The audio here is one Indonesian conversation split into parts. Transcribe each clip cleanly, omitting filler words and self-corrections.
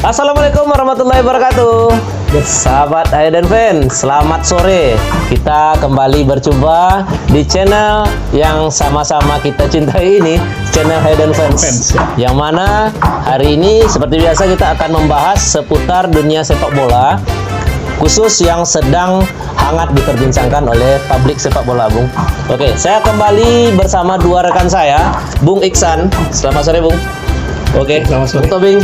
Assalamualaikum warahmatullahi wabarakatuh. Sahabat Hayden Fans, selamat sore. Kita kembali berjumpa di channel yang sama-sama kita cintai ini, channel Hayden Fans. Yang mana hari ini seperti biasa kita akan membahas seputar dunia sepak bola, khusus yang sedang hangat diperbincangkan oleh publik sepak bola, Bung. Oke, saya kembali bersama dua rekan saya, Bung Iksan. Selamat sore, Bung. Oke, selamat sore. Bung Tobing.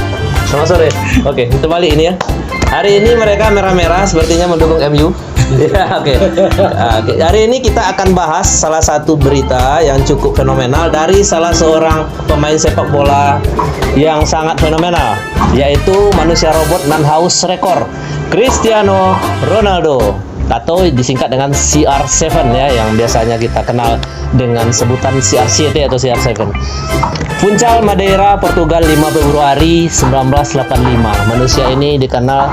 Selamat sore. Oke, kita balik ini ya. Hari ini mereka merah-merah sepertinya mendukung MU. Ya, oke. Hari ini kita akan bahas salah satu berita yang cukup fenomenal dari salah seorang pemain sepak bola yang sangat fenomenal, yaitu manusia robot nan haus rekor, Cristiano Ronaldo, atau disingkat dengan CR7 ya, yang biasanya kita kenal dengan sebutan CR7 atau CR7. Funchal Madeira, Portugal, 5 Februari 1985. Manusia ini dikenal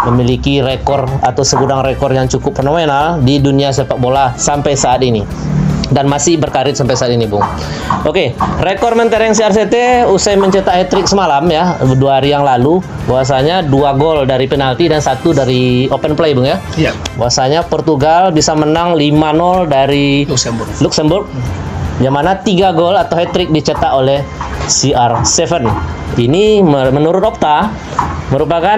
memiliki rekor atau segudang rekor yang cukup fenomenal di dunia sepak bola sampai saat ini, dan masih berkarir sampai saat ini, Bung. Oke, rekor mentereng CR7 usai mencetak hat-trick semalam ya, 2 hari yang lalu, bahwasanya 2 gol dari penalti dan 1 dari open play, Bung ya. Iya. Bahwasanya Portugal bisa menang 5-0 dari Luxembourg. Yang mana 3 gol atau hat-trick dicetak oleh CR7. Ini menurut Opta merupakan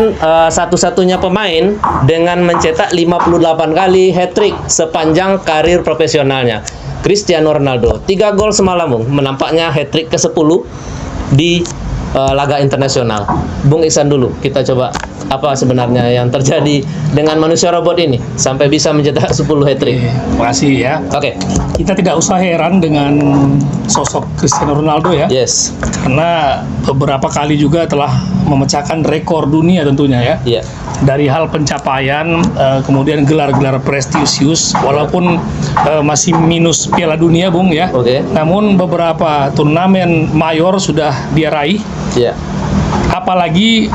satu-satunya pemain dengan mencetak 58 kali hat-trick sepanjang karir profesionalnya. Cristiano Ronaldo 3 gol semalam, Bung. Menampaknya hat-trick ke-10 di laga internasional. Bung Iksan dulu, kita coba apa sebenarnya yang terjadi dengan manusia robot ini sampai bisa mencetak 10 hat-trick. Terima kasih ya. Oke. Kita tidak usah heran dengan sosok Cristiano Ronaldo ya. Yes. Karena beberapa kali juga telah memecahkan rekor dunia tentunya ya. Iya. Dari hal pencapaian, kemudian gelar-gelar prestisius, walaupun masih minus Piala Dunia, Bung ya. Oke. Namun beberapa turnamen mayor sudah dia raih. Iya. Apalagi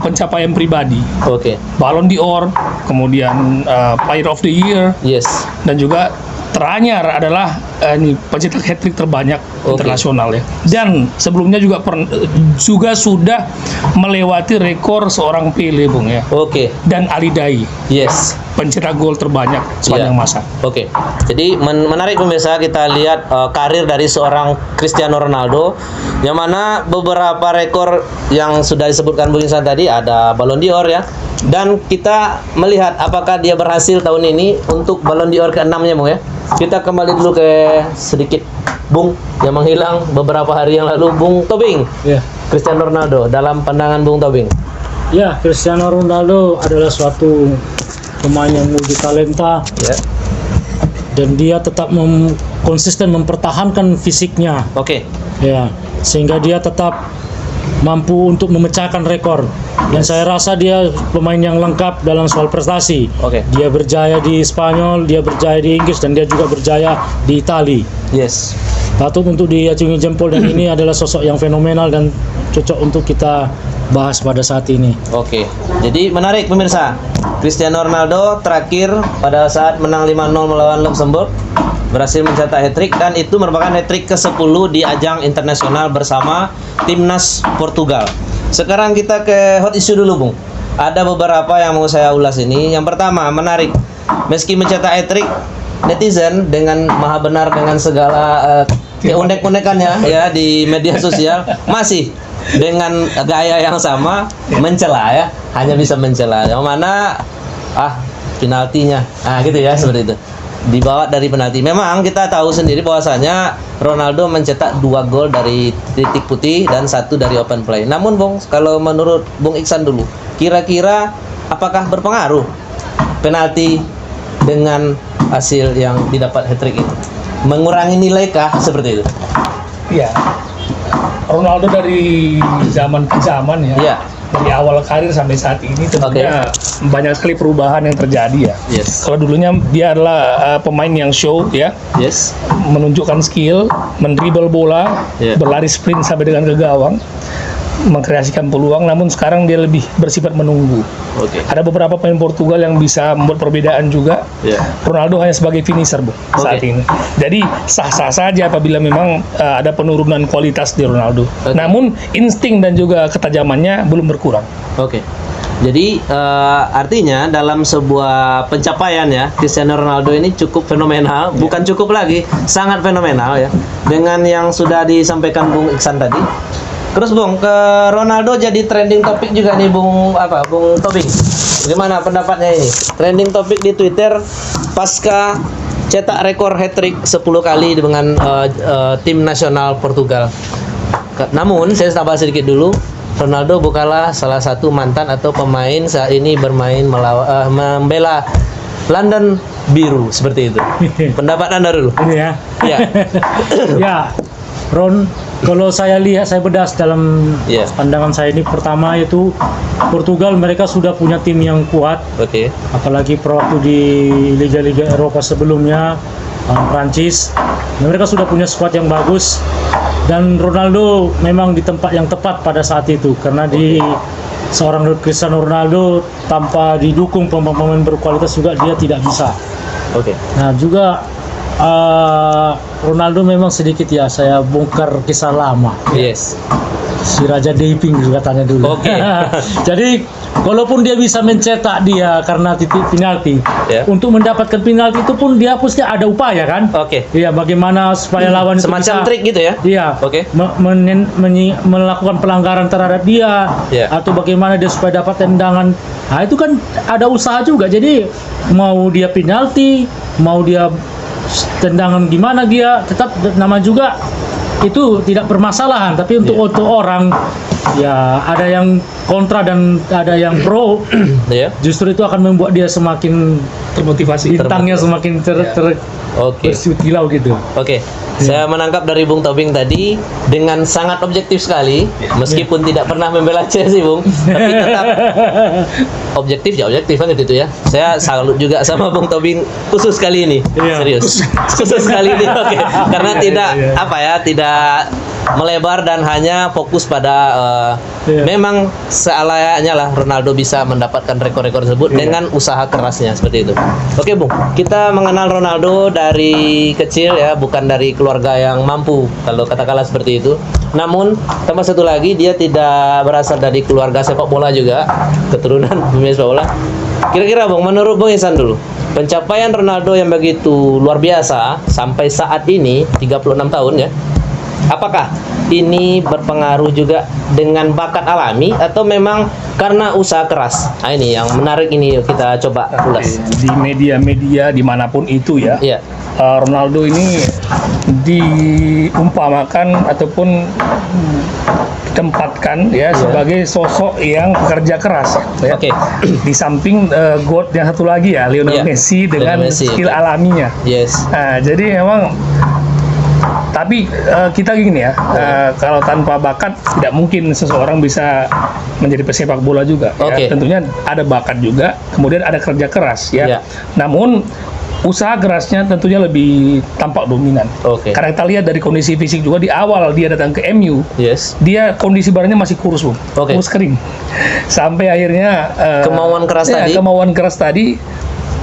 pencapaian pribadi. Oke. Ballon d'Or, kemudian Player of the Year, Yes. dan juga teranyar adalah ini pencetak hat-trick terbanyak internasional ya. Dan sebelumnya juga sudah melewati rekor seorang Pele, Bung ya. Oke. Dan Ali Daei, Yes. pencetak gol terbanyak sepanjang masa. Oke. Jadi menarik pemirsa, kita lihat karir dari seorang Cristiano Ronaldo, yang mana beberapa rekor yang sudah disebutkan Bung Insan tadi, ada Ballon d'Or ya. Dan kita melihat apakah dia berhasil tahun ini untuk Ballon d'Or ke-6-nya, Bung ya. Kita kembali dulu ke sedikit Bung yang menghilang beberapa hari yang lalu, Bung Tobing. Ya. Cristiano Ronaldo dalam pandangan Bung Tobing. Ya, Cristiano Ronaldo adalah suatu pemain yang multi talenta Ya. dan dia tetap konsisten mempertahankan fisiknya. Oke. Ya, sehingga dia tetap mampu untuk memecahkan rekor. Dan saya rasa dia pemain yang lengkap dalam soal prestasi. Oke. Dia berjaya di Spanyol, dia berjaya di Inggris, dan dia juga berjaya di Itali. Yes. Patut untuk diacungi jempol, dan ini adalah sosok yang fenomenal dan cocok untuk kita bahas pada saat ini. Oke. Jadi menarik pemirsa. Cristiano Ronaldo terakhir pada saat menang 5-0 melawan Luxembourg berhasil mencetak hat-trick, dan itu merupakan hat-trick ke-10 di ajang internasional bersama timnas Portugal. Sekarang kita ke hot issue dulu, Bung. Ada beberapa yang mau saya ulas ini. Yang pertama, menarik. Meski mencetak hat-trick, netizen dengan maha benar dengan segala keunek-unekannya ya di media sosial masih dengan gaya yang sama mencela ya, hanya bisa mencela. Yang mana penaltinya. Gitu ya, seperti itu. Dibawa dari penalti. Memang kita tahu sendiri bahwasanya Ronaldo mencetak 2 gol dari titik putih dan 1 dari open play. Namun, Bung, kalau menurut Bung Iksan dulu, kira-kira apakah berpengaruh penalti dengan hasil yang didapat hat-trick itu? Mengurangi nilai kah seperti itu? Iya. Ronaldo dari zaman ke zaman ya. Iya. Dari awal karir sampai saat ini tentunya banyak sekali perubahan yang terjadi ya. Yes. Kalau dulunya dia adalah pemain yang show ya, Yes. menunjukkan skill, mendribble bola, Yeah. berlari sprint sampai dengan ke gawang. mengkreasikan peluang, namun sekarang dia lebih bersifat menunggu. Oke. Ada beberapa pemain Portugal yang bisa membuat perbedaan juga. Ya. Ronaldo hanya sebagai finisher, Bu, saat Oke. ini. Jadi sah-sah saja apabila memang ada penurunan kualitas di Ronaldo. Oke. Namun insting dan juga ketajamannya belum berkurang. Oke. Jadi artinya dalam sebuah pencapaian ya, Cristiano Ronaldo ini cukup fenomenal, bukan cukup lagi, sangat fenomenal ya. Dengan yang sudah disampaikan Bung Iksan tadi. Terus Bung, ke Ronaldo jadi trending topik juga nih Bung Tobing. Gimana pendapatnya ini? Trending topik di Twitter pasca cetak rekor hat-trick 10 kali dengan tim nasional Portugal. Namun saya tambah sedikit dulu. Ronaldo bukanlah salah satu mantan atau pemain saat ini bermain membela London Biru seperti itu. Pendapat Anda dulu. Ini ya. Ya. Ya, Ron, kalau saya lihat, saya bedas dalam Ya. pandangan saya ini, pertama itu Portugal, mereka sudah punya tim yang kuat, Oke. apalagi waktu di liga-liga Eropa sebelumnya, Prancis, mereka sudah punya skuad yang bagus, dan Ronaldo memang di tempat yang tepat pada saat itu, karena seorang Cristiano Ronaldo tanpa didukung pemain berkualitas juga dia tidak bisa. Oke. Nah juga Ronaldo memang sedikit ya, saya bongkar kisah lama. Yes. Si Raja Deiping katanya dulu. Oke. Jadi walaupun dia bisa mencetak dia karena titik penalti, Ya. untuk mendapatkan penalti itu pun dia pasti ada upaya kan? Oke. Iya, bagaimana supaya lawan itu Semacam bisa, trik gitu ya. Iya. Oke. Melakukan pelanggaran terhadap dia, Ya. atau bagaimana dia supaya dapat tendangan. Nah itu kan ada usaha juga. Jadi mau dia penalti, mau dia tendangan gimana, dia tetap nama juga itu tidak permasalahan. Tapi untuk orang ya ada yang kontra dan ada yang pro, Ya. justru itu akan membuat dia semakin Termotivasi. bintangnya semakin Oke. bersilau gitu. Oke, saya menangkap dari Bung Tobing tadi dengan sangat objektif sekali, meskipun tidak pernah membela Chelsea, Bung, tapi tetap objektif kan itu ya. Saya salut juga sama Bung Tobing khusus kali ini, Iya. serius, khusus kali ini, oke, karena tidak tidak melebar dan hanya fokus pada Iya. memang selayaknya lah Ronaldo bisa mendapatkan rekor-rekor tersebut dengan usaha kerasnya seperti itu. Oke Bung, kita mengenal Ronaldo dari kecil ya, bukan dari keluarga yang mampu kalau katakanlah seperti itu. Namun tambah satu lagi, dia tidak berasal dari keluarga sepak bola juga, keturunan pemain sepak bola. Kira-kira Bung, menurut Bung Ihsan dulu, pencapaian Ronaldo yang begitu luar biasa sampai saat ini 36 tahun ya, apakah ini berpengaruh juga dengan bakat alami atau memang karena usaha keras? Nah, ini yang menarik, ini kita coba ulas. Di media-media dimanapun itu ya, Iya. Ronaldo ini diumpamakan ataupun ditempatkan ya sebagai sosok yang pekerja keras ya. Oke. Di samping GOAT yang satu lagi ya, Lionel Iya. Messi dengan Lionel Messi, skill oke. alaminya. Yes. Nah, jadi memang tapi kita gini ya, kalau tanpa bakat tidak mungkin seseorang bisa menjadi pesepak bola juga. Oke. Ya. Tentunya ada bakat juga, kemudian ada kerja keras ya. Iya. Namun usaha kerasnya tentunya lebih tampak dominan. Oke. Karena kita lihat dari kondisi fisik juga di awal dia datang ke MU, Yes. dia kondisi badannya masih kurus, Bung. Oke. Kurus kering. Sampai akhirnya Kemauan keras tadi. kemauan keras tadi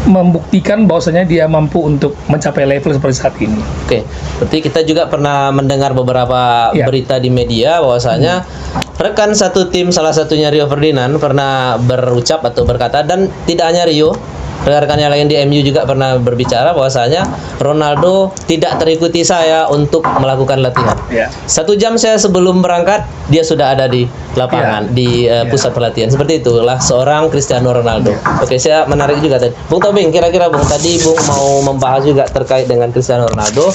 membuktikan bahwasanya dia mampu untuk mencapai level seperti saat ini. Oke, berarti kita juga pernah mendengar beberapa Iya. berita di media bahwasanya rekan satu tim, salah satunya Rio Ferdinand, pernah berucap atau berkata, dan tidak hanya Rio, rekan-rekan yang lain di MU juga pernah berbicara bahwasanya Ronaldo tidak terikuti saya untuk melakukan latihan. Ya. 1 jam saya sebelum berangkat, dia sudah ada di lapangan, di pusat pelatihan. Seperti itulah seorang Cristiano Ronaldo. Oke, saya menarik juga tadi. Bung Tobing, kira-kira Bung, tadi Bung mau membahas juga terkait dengan Cristiano Ronaldo,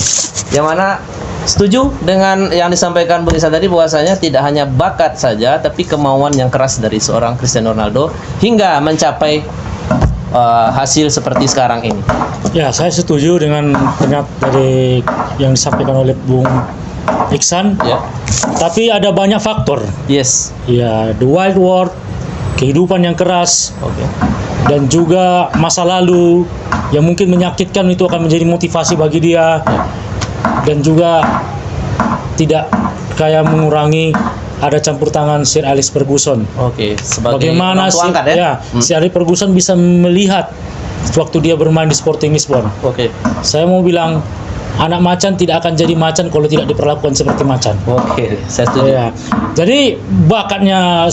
yang mana setuju dengan yang disampaikan Bung Ihsan tadi bahwasanya tidak hanya bakat saja, tapi kemauan yang keras dari seorang Cristiano Ronaldo hingga mencapai hasil seperti sekarang ini. Ya, saya setuju dengan dari yang disampaikan oleh Bung Iksan. Ya. Tapi ada banyak faktor. Yes. Ya, the wild world, kehidupan yang keras, Oke. dan juga masa lalu yang mungkin menyakitkan itu akan menjadi motivasi bagi dia, dan juga tidak kayak mengurangi ada campur tangan Sir Alex Ferguson. Oke, sebagai Bagaimana orang tua angkat ya? Sir Alex Ferguson bisa melihat waktu dia bermain di Sporting Lisbon. Oke. Saya mau bilang anak macan tidak akan jadi macan kalau tidak diperlakukan seperti macan. Oke, saya setuju. Ya. Jadi bakatnya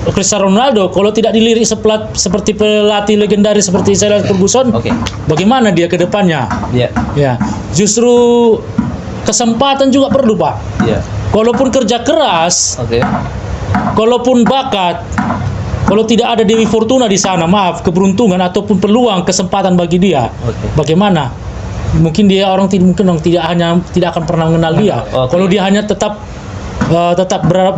Cristiano Ronaldo kalau tidak dilirik seperti pelatih legendaris seperti Sir Alex Ferguson, Oke. bagaimana dia ke depannya? Iya. Ya, justru kesempatan juga perlu, Pak. Iya. Kalaupun kerja keras, Oke. kalaupun bakat, kalau tidak ada Dewi Fortuna di sana, maaf, keberuntungan ataupun peluang kesempatan bagi dia, Oke. bagaimana? Mungkin tidak akan pernah mengenal dia. Oke. Kalau dia hanya tetap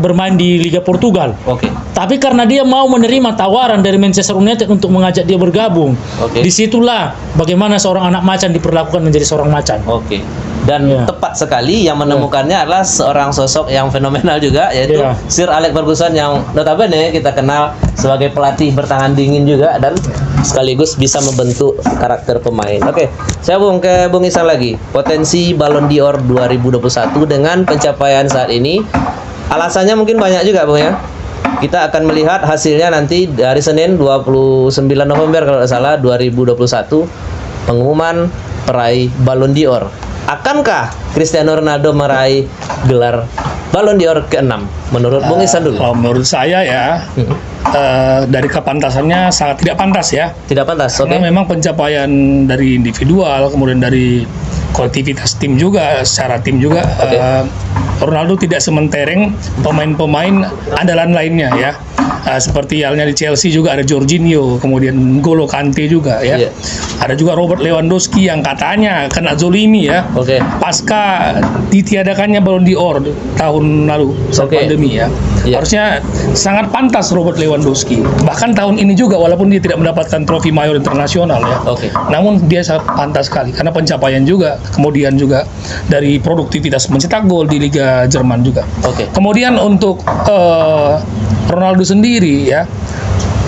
bermain di Liga Portugal. Oke. Tapi karena dia mau menerima tawaran dari Manchester United untuk mengajak dia bergabung, Oke. disitulah bagaimana seorang anak macan diperlakukan menjadi seorang macan. Oke. Dan Iya. tepat sekali yang menemukannya adalah seorang sosok yang fenomenal juga, yaitu Iya. Sir Alex Ferguson yang notabene kita kenal sebagai pelatih bertangan dingin juga dan sekaligus bisa membentuk karakter pemain. Oke, saya ke Bung Isan lagi. Potensi Ballon d'Or 2021 dengan pencapaian saat ini, alasannya mungkin banyak juga, Bung ya. Kita akan melihat hasilnya nanti dari Senin 29 November kalau tidak salah 2021, pengumuman peraih Ballon d'Or. Akankah Cristiano Ronaldo meraih gelar Ballon d'Or ke-6 menurut Bung Isan dulu? Kalau menurut saya ya, dari kepantasannya sangat tidak pantas ya. Tidak pantas, oke? Karena memang pencapaian dari individual, kemudian dari kolektivitas tim juga, secara tim juga, Oke. Ronaldo tidak sementereng pemain-pemain andalan lainnya ya. Seperti halnya di Chelsea juga ada Jorginho, kemudian N'Golo Kante juga ya. Iya. Ada juga Robert Lewandowski yang katanya kena zolimi ya. Oke. Pasca ditiadakannya Ballon d'Or tahun lalu saat Oke. pandemi ya. Iya. Harusnya sangat pantas Robert Lewandowski. Bahkan tahun ini juga walaupun dia tidak mendapatkan trofi mayor internasional ya. Oke. Namun dia sangat pantas sekali karena pencapaian juga, kemudian juga dari produktivitas mencetak gol di Liga Jerman juga. Oke. Kemudian untuk Ronaldo sendiri ya,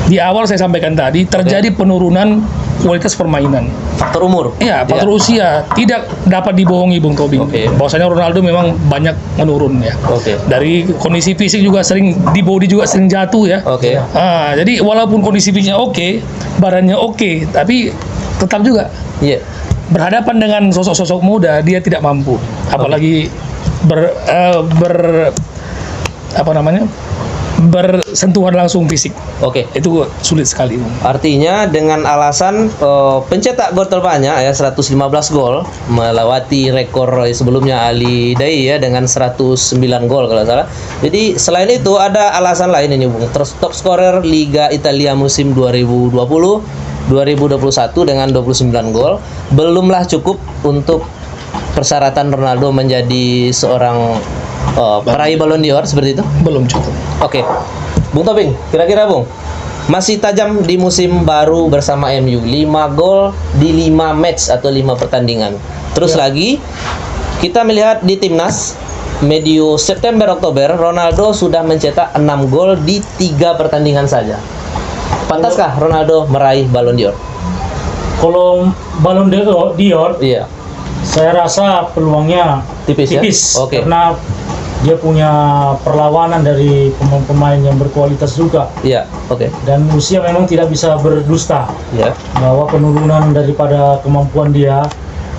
di awal saya sampaikan tadi terjadi penurunan kualitas permainan. Faktor umur. Iya, faktor usia tidak dapat dibohongi Bung Tobing. Oke. Bahwasanya Ronaldo memang banyak menurun ya. Oke. Dari kondisi fisik juga sering di body juga sering jatuh ya. Oke. Jadi walaupun kondisi fisiknya oke, badannya oke, tapi tetap juga Iya. berhadapan dengan sosok-sosok muda dia tidak mampu. Apalagi bersentuhan langsung fisik. Oke. Itu sulit sekali. Artinya dengan alasan pencetak gol terbanyak ya 115 gol melewati rekor sebelumnya Ali Daei ya dengan 109 gol kalau salah. Jadi selain itu ada alasan lain ini Bung. Terus top scorer Liga Italia musim 2020-2021 dengan 29 gol belumlah cukup untuk persyaratan Ronaldo menjadi seorang peraih Ballon d'Or seperti itu? Belum cukup. Oke, Bung Tobing, kira-kira Bung, masih tajam di musim baru bersama MU, 5 gol di 5 match atau 5 pertandingan. Terus lagi, kita melihat di Timnas, medio September-Oktober, Ronaldo sudah mencetak 6 gol di 3 pertandingan saja. Pantaskah Ronaldo meraih Ballon d'Or? Kalau Ballon d'Or, Iya, saya rasa peluangnya tipis ya? Oke. karena dia punya perlawanan dari pemain-pemain yang berkualitas juga, Iya, oke. dan usia memang tidak bisa berdusta Iya, bahwa penurunan daripada kemampuan dia.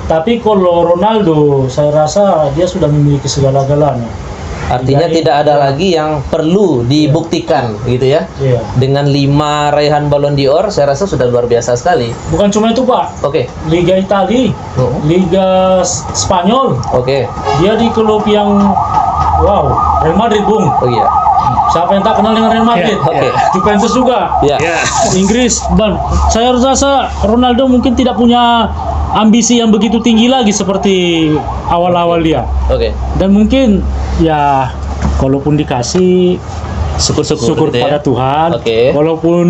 Tapi kalau Ronaldo, saya rasa dia sudah memiliki segala-galanya. artinya Jadi, tidak ada lagi yang perlu dibuktikan gitu ya. Iya. Dengan 5 raihan Ballon d'Or, saya rasa sudah luar biasa sekali. Bukan cuma itu, Pak. Oke, Liga Italia, Oh. Liga Spanyol, oke. dia di klub yang Real Madrid, Bung. Oh iya, Siapa yang tak kenal dengan Real Madrid? Oke. Juventus juga. iya. Inggris, saya rasa Ronaldo mungkin tidak punya ambisi yang begitu tinggi lagi seperti awal-awal dia. Oke. Dan mungkin ya kalaupun dikasih syukur gitu ya. kepada Tuhan. Oke. Walaupun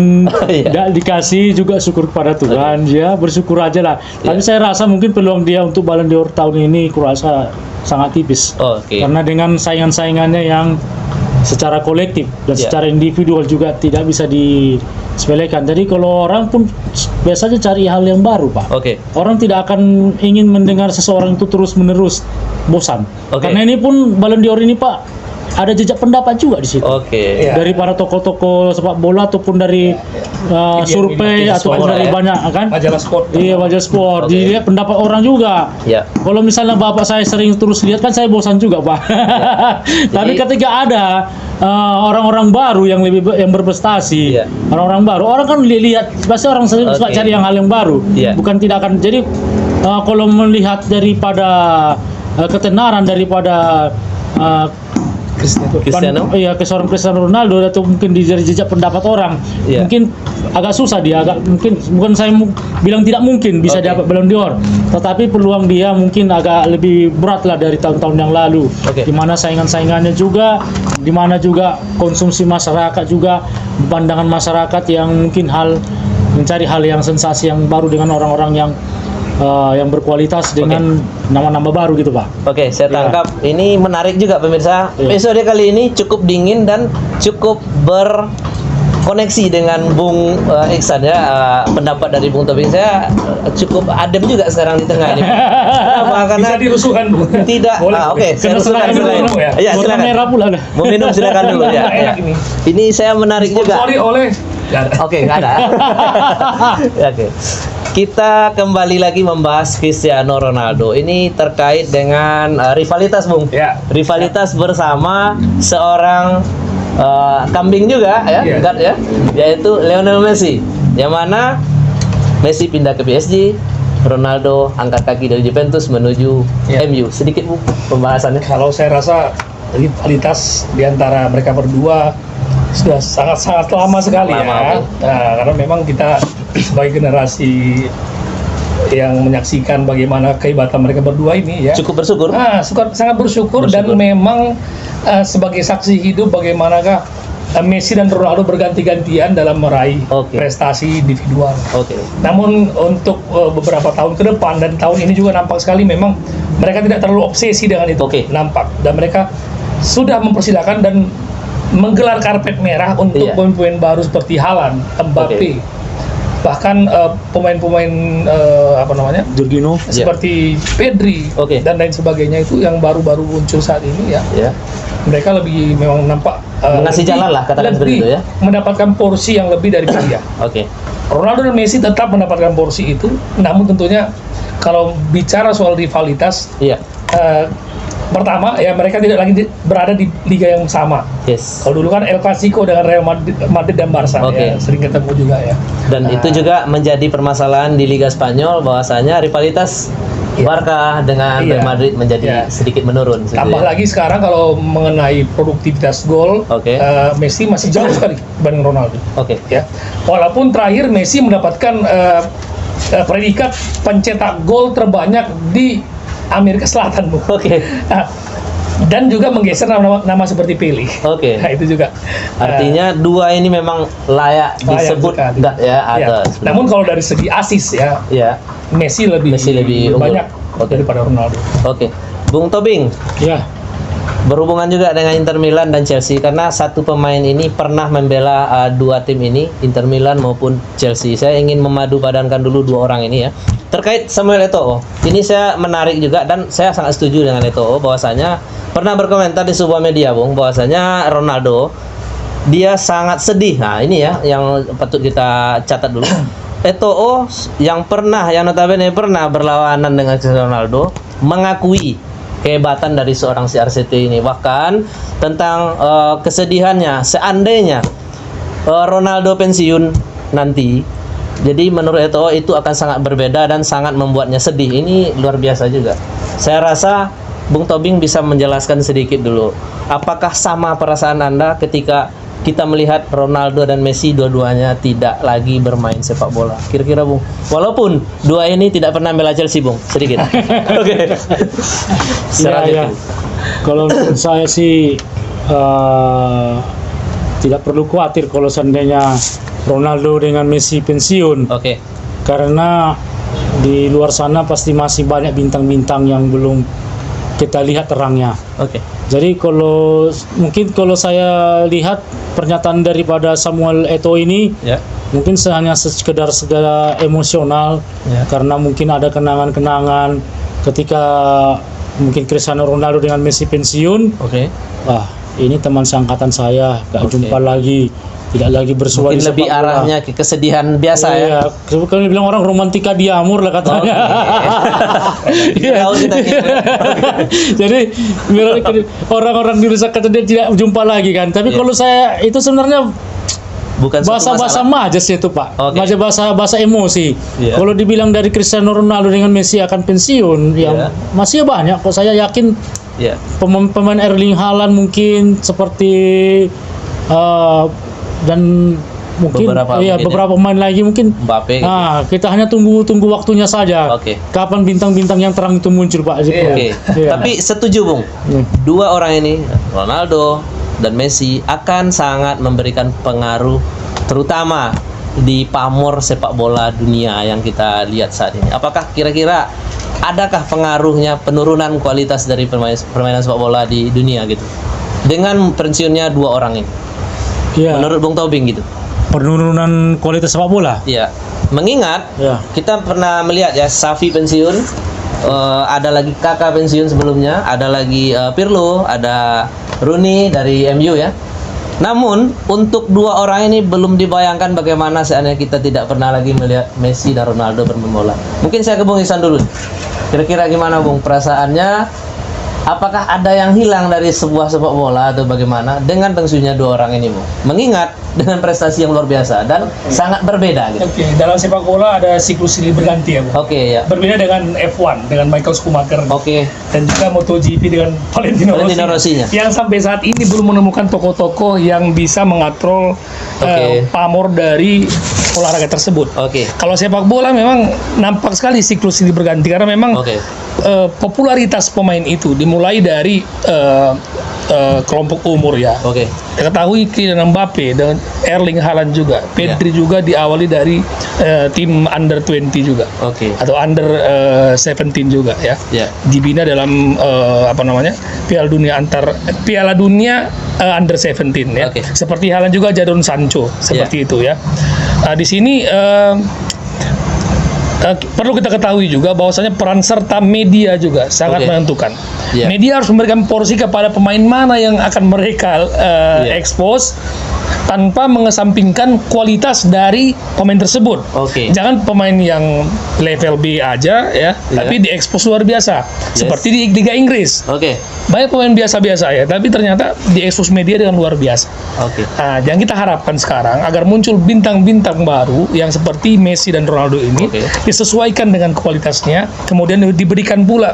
Iya. tidak dikasih juga syukur kepada Tuhan. Ya bersyukur aja lah. Iya. Tapi saya rasa mungkin peluang dia untuk Ballon d'Or tahun ini kurasa sangat tipis. Oke. Karena dengan saingan-saingannya yang secara kolektif dan Iya. secara individual juga tidak bisa disepelekan. Jadi kalau orang pun biasanya cari hal yang baru, Pak. Oke. Orang tidak akan ingin mendengar seseorang itu terus-menerus bosan. Oke. Karena ini pun Ballon d'Or ini, Pak, ada jejak pendapat juga di situ. Oke. Iya. Dari para tokoh-tokoh sepak bola ataupun dari survei ataupun sport, dari ya. banyak kan. Majalah sport. Iya, majalah sport. Oke. Dilihat pendapat orang juga. Ya. Kalau misalnya bapak saya sering terus lihat kan saya bosan juga pak. Tapi Jadi- ketika ada orang-orang baru yang yang berprestasi, Iya. orang-orang baru, orang kan lihat pasti orang sering suka Oke. cari yang hal yang baru, Iya. bukan tidak akan. Jadi kalau melihat daripada ketenaran daripada Cristiano? Iya, ke seorang Cristiano Ronaldo atau mungkin di jejak pendapat orang, Iya. mungkin agak susah dia, bukan saya bilang tidak mungkin bisa Oke. dapat Ballon d'Or, tetapi peluang dia mungkin agak lebih berat lah dari tahun-tahun yang lalu, Oke. di mana saingan-saingannya juga, di mana juga konsumsi masyarakat juga, pandangan masyarakat yang mungkin mencari hal yang sensasi yang baru dengan orang-orang yang berkualitas dengan nama-nama baru gitu pak. Oke, saya Ya. tangkap. Ini menarik juga pemirsa. Iya. Episode kali ini cukup dingin dan cukup berkoneksi dengan Bung Iksan ya. Pendapat dari Bung Tobing saya cukup adem juga sekarang di tengah ini. Kenapa? Karena Bisa dirusuhkan Bu. tidak. Boleh, Oke, saya Karena usulkan serangan dulu. dulu, ya. Iya, Warna silakan. merah pula dah. Mau minum silakan dulu ya. Enak ini. Ini saya menarik juga. Sponsori oleh Oke, nggak ada. Oke. Kita kembali lagi membahas Cristiano Ronaldo. Ini terkait dengan rivalitas, Bung. Ya. Rivalitas bersama seorang kambing juga ya, Iya. God ya, yaitu Lionel Messi. Yang mana Messi pindah ke PSG, Ronaldo angkat kaki dari Juventus menuju Iya. MU. Sedikit Bu pembahasannya. Kalau saya rasa rivalitas di antara mereka berdua sudah sangat-sangat lama sekali Lama, ya. Bu. Nah, karena memang kita sebagai generasi yang menyaksikan bagaimana kehebatan mereka berdua ini ya. Cukup bersyukur. Sangat bersyukur dan memang sebagai saksi hidup bagaimanakah Messi dan Ronaldo berganti-gantian dalam meraih Oke. prestasi individual. Oke. Namun untuk beberapa tahun ke depan dan tahun ini juga nampak sekali memang mereka tidak terlalu obsesi dengan itu. Oke. Nampak dan mereka sudah mempersilahkan dan menggelar karpet merah untuk Iya. pemain-pemain baru seperti Haaland, Mbappe, Oke. bahkan pemain-pemain apa namanya Jorginho. Iya. seperti Pedri Oke. dan lain sebagainya itu yang baru-baru muncul saat ini ya. Ya. Mereka lebih memang nampak Mengasih lebih- jalan lah, katakan seperti lebih itu ya. mendapatkan porsi yang lebih dari dia. Oke. Ronaldo dan Messi tetap mendapatkan porsi itu, namun tentunya kalau bicara soal rivalitas, Iya. pertama ya mereka tidak lagi berada di liga yang sama. Yes. Kalau dulu kan El Clasico dengan Real Madrid dan Barca Oke. ya, sering ketemu juga ya. Dan itu juga menjadi permasalahan di Liga Spanyol, bahwasanya rivalitas Iya. Barca dengan Iya. Real Madrid menjadi Iya. sedikit menurun. gitu Tambah ya. lagi sekarang kalau mengenai produktivitas gol, Oke. Messi masih jauh sekali dibanding Ronaldo. Oke. Ya, walaupun terakhir Messi mendapatkan predikat pencetak gol terbanyak di Amerika Selatan, Bu. Oke. Nah, dan juga menggeser nama seperti Pele. Oke. Nah, itu juga. Artinya dua ini memang layak Layak disebut sekali. God ya, Ya. atas. Namun kalau dari segi asis ya, Ya. Messi lebih unggul. banyak Oke. daripada Ronaldo. Oke. Bung Tobing, Ya. berhubungan juga dengan Inter Milan dan Chelsea, karena satu pemain ini pernah membela dua tim ini, Inter Milan maupun Chelsea. Saya ingin memadu padankan dulu dua orang ini ya. Terkait Samuel Eto'o, ini saya menarik juga dan saya sangat setuju dengan Eto'o bahwasanya pernah berkomentar di sebuah media, Bung, bahwasanya Ronaldo dia sangat sedih. Nah, ini ya yang patut kita catat dulu. Eto'o yang notabene pernah berlawanan dengan Cristiano Ronaldo mengakui kehebatan dari seorang CR7 ini, bahkan tentang kesedihannya seandainya Ronaldo pensiun nanti. Jadi menurut Eto'o itu akan sangat berbeda dan sangat membuatnya sedih. Ini luar biasa juga. Saya rasa Bung Tobing bisa menjelaskan sedikit dulu. Apakah sama perasaan Anda ketika kita melihat Ronaldo dan Messi dua-duanya tidak lagi bermain sepak bola? Kira-kira Bung. Walaupun dua ini tidak pernah bela Chelsea, Bung. Sedikit. Oke. Secara Ya, ya. gitu. Kalau menurut saya sih tidak perlu khawatir kalau seandainya Ronaldo dengan Messi pensiun, Oke. karena di luar sana pasti masih banyak bintang-bintang yang belum kita lihat terangnya. Oke. Jadi kalau saya lihat pernyataan daripada Samuel Eto'o ini Ya. mungkin hanya sekedar emosional, Ya. karena mungkin ada kenangan-kenangan ketika mungkin Cristiano Ronaldo dengan Messi pensiun. Oke. Wah, ini teman seangkatan saya, gak Oke. jumpa lagi, tidak lagi bersuara Mungkin di lebih sepak bola. arahnya ke kesedihan biasa ya. Iya, kalau dibilang orang romantika diamur lah katanya. Iya. Tahu kita gitu. Jadi orang-orang di Rusak kata dia tidak jumpa lagi kan. Tapi Iya. kalau saya itu sebenarnya Bukan suatu bahasa-bahasa masalah. majas itu Pak, Oke. bahasa emosi. Iya. Kalau dibilang dari Cristiano Ronaldo dengan Messi akan pensiun, Iya. ya masih banyak. Kok saya yakin Iya. pemain Erling Haaland mungkin seperti dan mungkin Beberapa iya mungkin beberapa pemain lagi mungkin. Mbappe gitu. Nah, kita hanya tunggu waktunya saja. Oke. Kapan bintang-bintang yang terang itu muncul Pak? Oke. Iya. Tapi setuju Bung. Hmm. Dua orang ini, Ronaldo dan Messi, akan sangat memberikan pengaruh terutama di pamor sepak bola dunia yang kita lihat saat ini. Apakah kira-kira adakah pengaruhnya penurunan kualitas dari permainan sepak bola di dunia gitu? Dengan pensiunnya dua orang ini. Iya. Menurut Bung Tobing gitu. Penurunan kualitas sepak bola. Iya. Mengingat Ya. kita pernah melihat ya Xavi pensiun, ada lagi Kakak pensiun sebelumnya, ada lagi Pirlo, ada Rooney dari MU ya. Namun untuk dua orang ini belum dibayangkan bagaimana seandainya kita tidak pernah lagi melihat Messi dan Ronaldo bermain bola. Mungkin saya ke Bung Ihsan dulu. Kira-kira gimana Bung perasaannya? Apakah ada yang hilang dari sebuah sepak bola atau bagaimana dengan pensiunnya dua orang ini Bung? Mengingat dengan prestasi yang luar biasa dan sangat berbeda gitu. Oke, dalam sepak bola ada siklus silih berganti ya, Bu. Oke ya. Berbeda dengan F1 dengan Michael Schumacher Oke. dan juga MotoGP dengan Valentino Rossinya. Yang sampai saat ini belum menemukan tokoh-tokoh yang bisa mengatrol Oke. pamor dari olahraga tersebut. Oke. Kalau sepak bola memang nampak sekali siklus silih berganti karena memang Oke. popularitas pemain itu dimulai dari kelompok umur ya. Oke. Ketahui Kylian Mbappe dan Erling Haaland juga, Pedri juga diawali dari tim under 20 juga Oke. atau under 17 juga ya. Ya. Dibina dalam Piala Dunia under 17 ya. Oke. Seperti Haaland juga Jadon Sancho seperti itu ya. Di sini perlu kita ketahui juga bahwasanya peran serta media juga sangat Oke. menentukan. Iya. Media harus memberikan porsi kepada pemain mana yang akan mereka Iya. expose tanpa mengesampingkan kualitas dari pemain tersebut. Oke. Jangan pemain yang level B aja ya, tapi diekspos luar biasa. Seperti di Liga Inggris. Oke. Banyak pemain biasa-biasa ya, tapi ternyata diekspos media dengan luar biasa. Oke. Nah, yang kita harapkan sekarang agar muncul bintang-bintang baru yang seperti Messi dan Ronaldo ini Oke. disesuaikan dengan kualitasnya, kemudian diberikan pula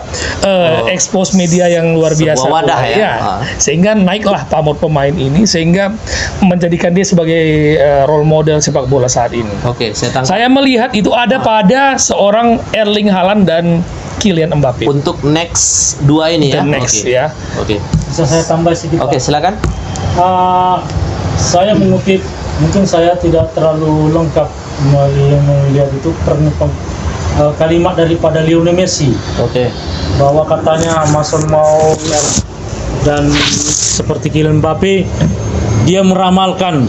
expose media yang luar Sebuah biasa wadah pula, ya. sehingga naiklah pamor pemain ini sehingga menjadikan dia sebagai role model sepak bola saat ini. Oke, saya tangkap. Saya melihat itu ada pada seorang Erling Haaland dan Kylian Mbappe. Untuk next dua ini ya. The next Oke. ya. Oke. Bisa saya tambah sedikit Oke, Pak? silakan. Saya mengutip, mungkin saya tidak terlalu lengkap melihat itu kalimat daripada Lionel Messi Oke. bahwa katanya Mason Mount dan seperti Kylian Mbappe dia meramalkan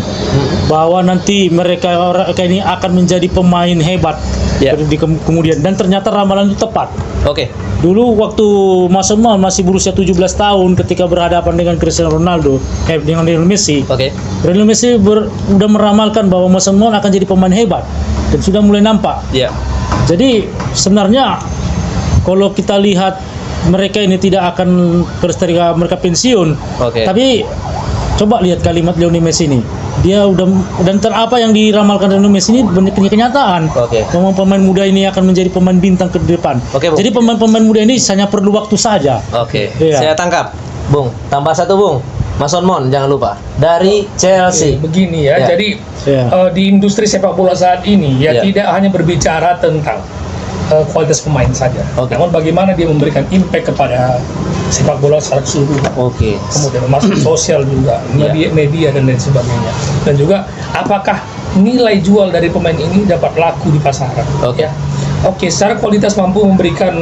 bahwa nanti mereka ini akan menjadi pemain hebat Ya. di kemudian, dan ternyata ramalan itu tepat. Oke. Dulu waktu Mason Mount masih berusia 17 tahun ketika berhadapan dengan Cristiano Ronaldo, dengan Lionel Messi. Oke. Lionel Messi sudah meramalkan bahwa Mason Mount akan jadi pemain hebat dan sudah mulai nampak. Ya. Jadi sebenarnya kalau kita lihat mereka ini tidak akan ketika mereka pensiun. Oke. Tapi coba lihat kalimat Lionel Messi ini. Dia udah, dan apa yang diramalkan Lionel Messi ini benar kenyataan. Oke. Pemain muda ini akan menjadi pemain bintang ke depan. Oke, Bung. Jadi pemain muda ini hanya perlu waktu saja. Oke. Iya. Saya tangkap. Bung, tambah satu Bung. Mason Mount jangan lupa dari Chelsea. Begini ya, Ya. jadi Ya. di industri sepak bola saat ini ya Ya. tidak hanya berbicara tentang kualitas pemain saja, Oke. namun bagaimana dia memberikan impact kepada sepak bola secara keseluruhan. Oke. Kemudian masuk sosial juga, media dan lain sebagainya. Dan juga apakah nilai jual dari pemain ini dapat laku di pasaran? Oke. Ya. Oke, secara kualitas mampu memberikan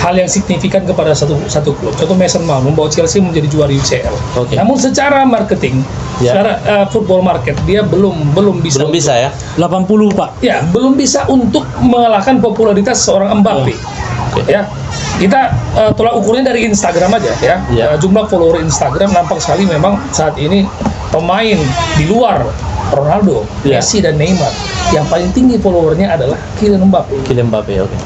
hal yang signifikan kepada satu klub. Contoh Mason Mount membawa Chelsea menjadi juara UCL. Oke. Namun secara marketing, Ya. secara football market dia belum bisa. Belum bisa ya. 80 Pak. Ya, belum bisa untuk mengalahkan popularitas seorang Mbappe. Oke. Ya. kita tolak ukurnya dari Instagram aja ya. Iya. Jumlah follower Instagram nampak sekali memang saat ini pemain di luar Ronaldo, Iya. Messi dan Neymar yang paling tinggi followernya adalah Kylian Mbappe. Kylian Mbappe, oke.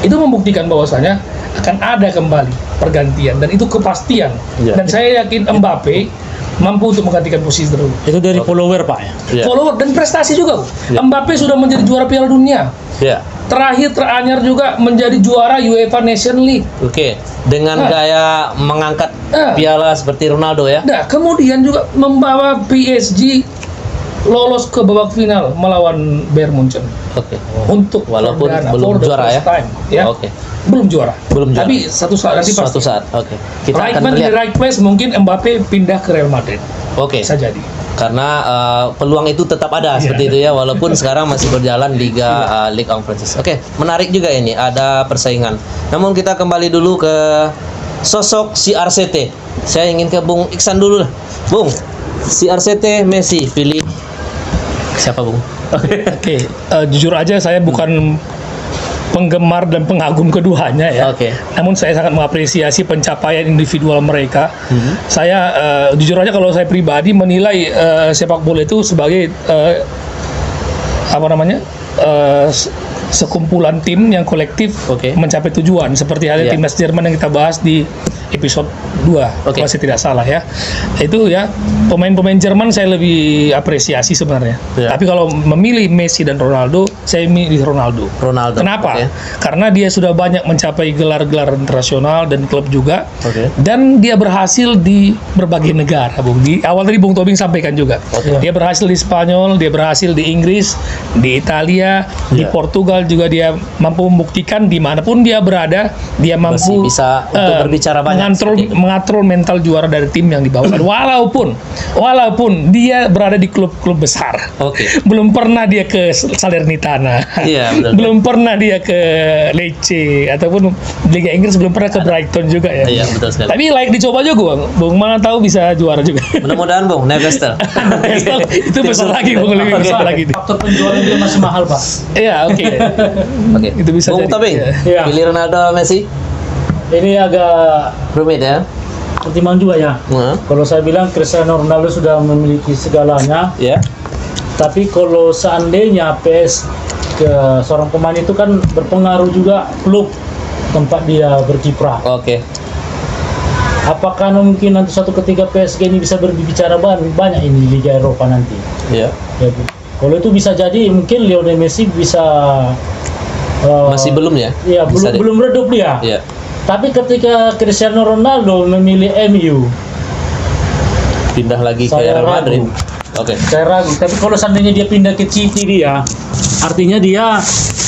Itu membuktikan bahwasanya akan ada kembali pergantian dan itu kepastian. Iya. Dan saya yakin Mbappe mampu untuk menggantikan posisi tersebut. Itu dari follower Pak ya. Iya. Follower dan prestasi juga. Bu. Iya. Mbappe sudah menjadi juara Piala Dunia. Ya. Teranyar juga menjadi juara UEFA Nation League. Oke, dengan Nah. gaya mengangkat piala seperti Ronaldo ya. Nah, kemudian juga membawa PSG lolos ke babak final melawan Bayern Munchen Oke. untuk Walaupun perdana, belum for the juara first ya. time, ya. Oke. Belum juara. Belum juara. Tapi satu saat nanti Suatu pasti. saat. Oke. Kita Right akan man in the melihat. right place, mungkin Mbappe pindah ke Real Madrid. Oke. Bisa jadi. Karena peluang itu tetap ada seperti itu ya, walaupun sekarang masih berjalan Liga League Conference. Oke, menarik juga ini, ada persaingan. Namun kita kembali dulu ke sosok si RCT. Saya ingin ke Bung Iksan dulu lah. Bung, si RCT Messi pilih siapa, Bung? Oke, jujur aja saya bukan penggemar dan pengagum keduanya ya. Oke. Namun saya sangat mengapresiasi pencapaian individual mereka. Saya jujur aja kalau saya pribadi menilai sepak bola itu sebagai apa namanya? Sekumpulan tim yang kolektif Oke. mencapai tujuan seperti halnya Iya. timnas Jerman yang kita bahas di episode 2 Oke. kalau saya tidak salah ya. Itu ya pemain-pemain Jerman saya lebih apresiasi sebenarnya. Iya. Tapi kalau memilih Messi dan Ronaldo, saya milih Ronaldo. Ronaldo. Kenapa? Oke. Karena dia sudah banyak mencapai gelar-gelar internasional dan klub juga. Oke. Dan dia berhasil di berbagai negara, Bung. Di awal tadi Bung Tobing sampaikan juga. Oke. Dia berhasil di Spanyol, dia berhasil di Inggris, di Italia, di Iya. Portugal juga dia mampu membuktikan dimanapun dia berada, dia mampu Masih bisa untuk berbicara banyak seperti itu. mengatur mental juara dari tim yang dibawakan. walaupun dia berada di klub-klub besar. Oke. Belum pernah dia ke Salernitana. Iya, betul. Belum pernah dia ke Lecce ataupun Liga Inggris, belum pernah ke Brighton juga ya. Iya, betul sekali. Tapi like dicoba juga, Bung. Mana tahu bisa juara juga. Mudah-mudahan, Bung, Newcastle. Itu besar lagi, Bung. Lebih besar lagi. Faktor penjualan dia masih mahal Pak. Iya, oke. Oke. Itu bisa Bung jadi. Tobing, Iya. pilih Ronaldo Messi? Ini agak Rumit ya? pertimbangan juga ya. Nah, Kalau saya bilang Cristiano Ronaldo sudah memiliki segalanya, ya. tapi kalau seandainya PS ke seorang pemain itu kan berpengaruh juga klub tempat dia berkiprah. Oke. Apakah mungkin nanti suatu ketika PSG ini bisa berbicara banyak ini di Liga Eropa nanti? Ya. Jadi, kalau itu bisa jadi mungkin Lionel Messi bisa Masih belum ya? Iya, Bisa deh. belum redup dia. Iya. Tapi ketika Cristiano Ronaldo memilih MU, Pindah lagi ke Saya Real ragu. Madrid. Oke. saya ragu. Tapi kalau seandainya dia pindah ke City dia, artinya dia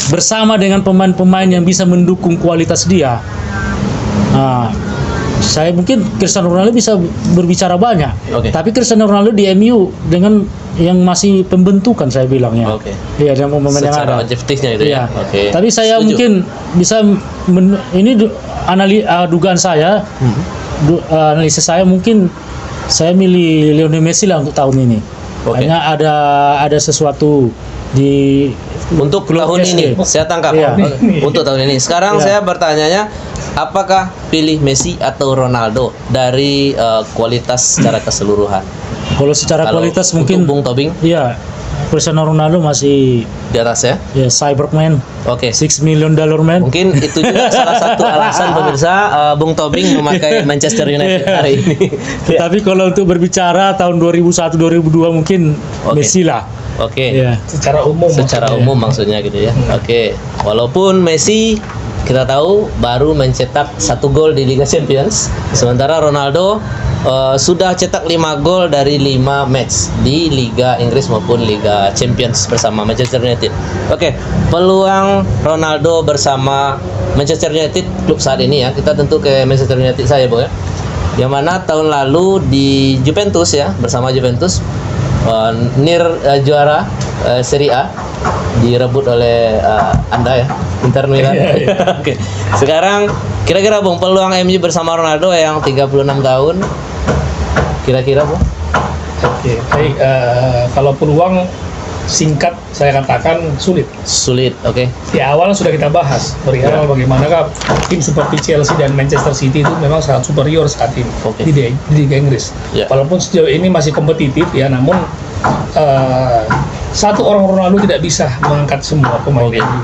bersama dengan pemain-pemain yang bisa mendukung kualitas dia. Nah, saya mungkin Cristiano Ronaldo bisa berbicara banyak. Oke. Tapi Cristiano Ronaldo di MU dengan yang masih pembentukan saya bilangnya. Oke. Iya, dengan pemain yang Secara ada. objektifnya itu Iya. ya. Oke. Tapi saya Setuju. mungkin bisa dugaan saya, analisis saya mungkin saya milih Lionel Messi lah untuk tahun ini. Oke. Hanya ada sesuatu di Untuk Klub tahun PSG. ini saya tangkap. Iya. Untuk tahun ini. Sekarang Iya. saya bertanyanya, apakah pilih Messi atau Ronaldo dari kualitas secara keseluruhan? kalau secara Kalau kualitas untuk mungkin Bung Tobing iya Cristiano Ronaldo masih di atas ya. ya Cyberman, Oke. $6 million man. Mungkin itu juga salah satu alasan pemirsa Bung Tobing memakai Manchester United hari ini. Ya. Tapi kalau untuk berbicara tahun 2001-2002 mungkin Oke. Messi lah. Oke. Iya. Secara umum. Secara maksudnya. umum maksudnya gitu ya. Oke. Walaupun Messi kita tahu baru mencetak 1 gol di Liga Champions, sementara Ronaldo sudah cetak 5 gol dari 5 match di Liga Inggris maupun Liga Champions bersama Manchester United. Oke, peluang Ronaldo bersama Manchester United klub saat ini ya. Kita tentu ke Manchester United saya, Bu ya. Yang mana tahun lalu di Juventus ya, bersama Juventus juara Serie A direbut oleh Anda ya, Inter Milan. Oke. Sekarang kira-kira Bung, peluang MU bersama Ronaldo yang 36 tahun kira-kira Bung? Oke, baik. Kalau peluang singkat saya katakan sulit. Sulit, oke. Di awal sudah kita bahas perihal bagaimanakah tim seperti Chelsea dan Manchester City itu memang sangat superior saat ini Oke. di Liga Inggris. Ya. Walaupun sejauh ini masih kompetitif ya, namun satu orang Ronaldo tidak bisa mengangkat semua pemain Oke. ini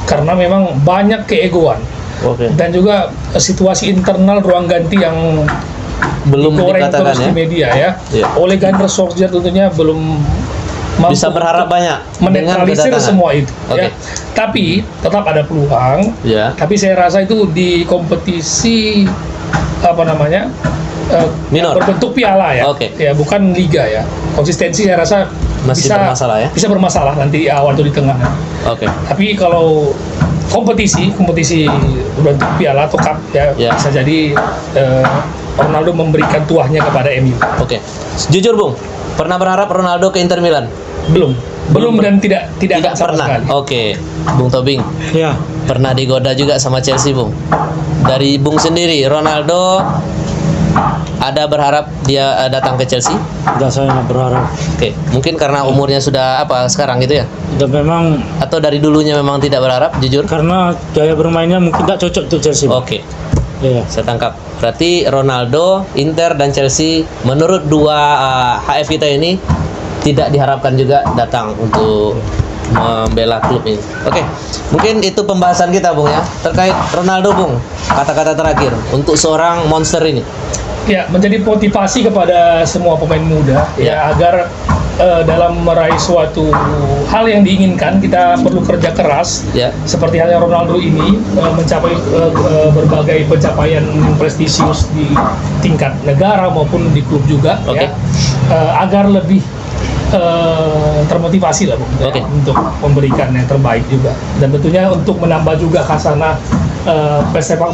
karena memang banyak keegoan Oke. dan juga situasi internal ruang ganti yang Belum digoreng dikatakan terus ya. di media ya. Iya. Ole Gunnar Solskjaer tentunya belum mampu Bisa berharap untuk banyak dengan menetralisir kedatangan. semua itu. Oke. Ya. Tapi tetap ada peluang. Ya. Tapi saya rasa itu di kompetisi apa namanya Minor. berbentuk piala ya. Oke. Ya bukan liga ya. Konsistensi saya rasa Masih bermasalah ya? Bisa bermasalah nanti di awal atau di tengah. Oke. Tapi kalau kompetisi berbentuk piala atau cup ya, Ya. bisa jadi Ronaldo memberikan tuahnya kepada MU. Oke. Jujur, Bung, pernah berharap Ronaldo ke Inter Milan? Belum dan tidak akan sama pernah. sekali. Oke. Bung Tobing, Ya, pernah digoda juga sama Chelsea, Bung. Dari Bung sendiri, Ronaldo ada berharap dia datang ke Chelsea? udah saya nggak berharap. Oke. Mungkin karena umurnya sudah apa sekarang gitu ya? Udah memang Atau dari dulunya memang tidak berharap, jujur? karena gaya bermainnya mungkin nggak cocok untuk Chelsea. Oke. Iya. Saya tangkap. Berarti Ronaldo, Inter dan Chelsea menurut dua HF kita ini tidak diharapkan juga datang untuk membela klub ini. Oke. Mungkin itu pembahasan kita, Bung ya, terkait Ronaldo, Bung. Kata-kata terakhir untuk seorang monster ini. Ya, menjadi motivasi kepada semua pemain muda Ya. ya agar dalam meraih suatu hal yang diinginkan kita perlu kerja keras. Ya. Seperti halnya Ronaldo ini mencapai berbagai pencapaian prestisius di tingkat negara maupun di klub juga Oke. ya. Agar lebih termotivasi lah Bung, ya, Oke. untuk memberikan yang terbaik juga dan tentunya untuk menambah juga khasanah pesepak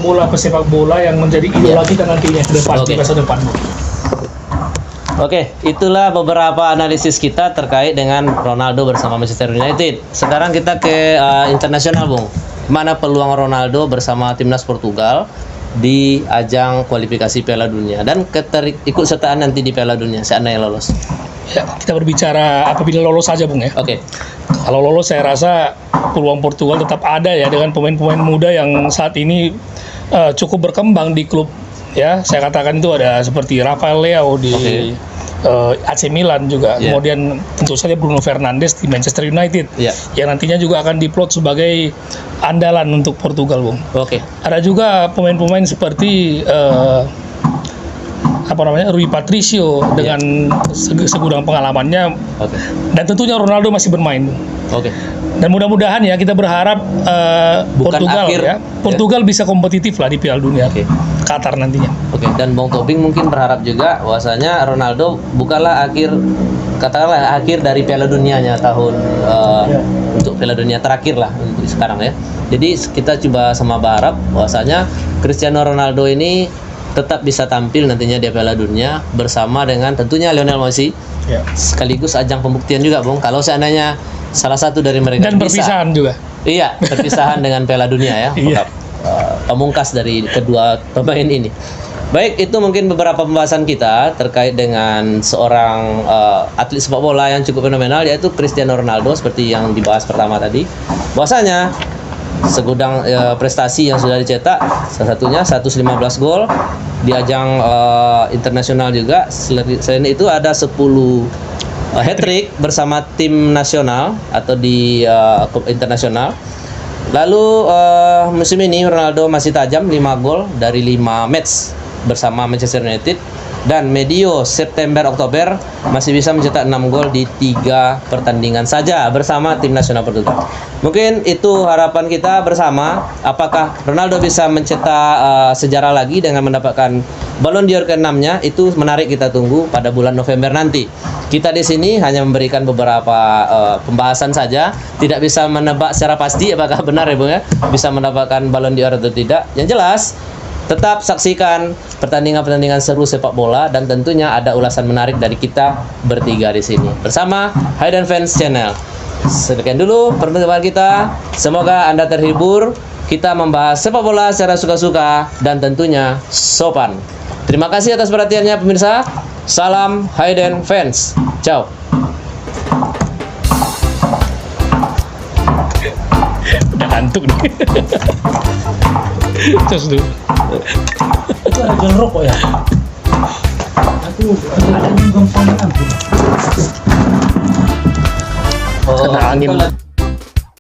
bola yang menjadi idola kita nantinya ke depan Oke. di masa depan. Oke, itulah beberapa analisis kita terkait dengan Ronaldo bersama Manchester United. Sekarang kita ke internasional, Bung. Mana peluang Ronaldo bersama timnas Portugal di ajang kualifikasi Piala Dunia dan ikutsertaan nanti di Piala Dunia seandainya lolos. Ya, kita berbicara apabila lolos saja Bung ya. Oke. Kalau lolos saya rasa peluang Portugal tetap ada ya dengan pemain-pemain muda yang saat ini cukup berkembang di klub ya. Saya katakan itu ada seperti Rafael Leao di AC Milan juga. Yeah. Kemudian tentu saja Bruno Fernandes di Manchester United. Yeah. Yang nantinya juga akan diplot sebagai andalan untuk Portugal, Bung. Oke. Ada juga pemain-pemain seperti Rui Patricio dengan segudang pengalamannya Oke. dan tentunya Ronaldo masih bermain. Oke. Dan mudah-mudahan ya kita berharap Bukan Portugal akhir, ya Portugal bisa kompetitif lah di Piala Dunia Oke. Qatar nantinya. Oke, dan Bung Tobing mungkin berharap juga bahwasanya Ronaldo bukanlah katakanlah akhir dari Piala Dunianya tahun untuk Piala Dunia terakhir lah untuk sekarang ya. Jadi kita coba sama berharap bahwasanya Cristiano Ronaldo ini tetap bisa tampil nantinya di Piala Dunia bersama dengan tentunya Lionel Messi. Ya. Sekaligus ajang pembuktian juga, Bung. Kalau seandainya salah satu dari mereka Dan bisa, perpisahan juga. iya, perpisahan dengan Piala Dunia ya. Iya. Pemungkas dari kedua pemain ini. Baik, itu mungkin beberapa pembahasan kita terkait dengan seorang atlet sepak bola yang cukup fenomenal yaitu Cristiano Ronaldo seperti yang dibahas pertama tadi. Bahwasanya segudang prestasi yang sudah dicetak, salah satunya 115 gol di ajang internasional juga. Selain itu ada 10 hat-trick bersama tim nasional atau di internasional. Lalu musim ini Ronaldo masih tajam 5 gol dari 5 match bersama Manchester United dan medio September-Oktober masih bisa mencetak 6 gol di 3 pertandingan saja bersama tim nasional Portugal. Mungkin itu harapan kita bersama, apakah Ronaldo bisa mencetak sejarah lagi dengan mendapatkan Ballon d'Or ke-6-nya, itu menarik kita tunggu pada bulan November nanti. Kita di sini hanya memberikan beberapa pembahasan saja, tidak bisa menebak secara pasti apakah benar ya Bung ya, bisa mendapatkan Ballon d'Or atau tidak. Yang jelas, tetap saksikan pertandingan-pertandingan seru sepak bola dan tentunya ada ulasan menarik dari kita bertiga di sini bersama Hayden Fans Channel. Sekian dulu pertemuan kita. Semoga Anda terhibur. Kita membahas sepak bola secara suka-suka dan tentunya sopan. Terima kasih atas perhatiannya pemirsa. Salam Hayden Fans. Ciao. Udah ngantuk nih. Terus tuh. Itu ada jual rokok ya? Aku ada yang gampang. Kena angin.